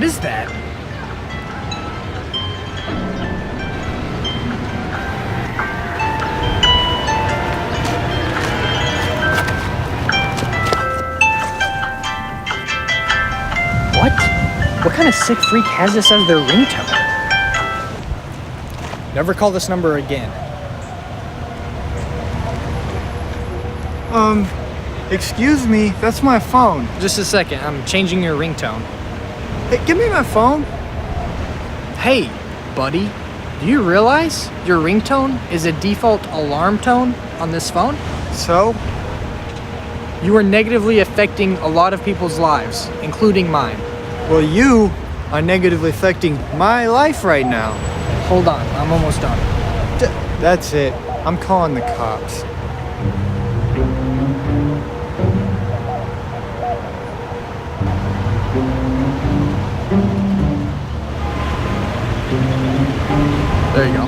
What is that? What? What kind of sick freak has this as their ringtone? Never call this number again. Excuse me, that's my phone. Just a second, I'm changing your ringtone. Hey, give me my phone. Hey, buddy, do you realize your ringtone is a default alarm tone on this phone? So? You are negatively affecting a lot of people's lives, including mine. Well, you are negatively affecting my life right now. Hold on, I'm almost done. That's it. I'm calling the cops. There you go.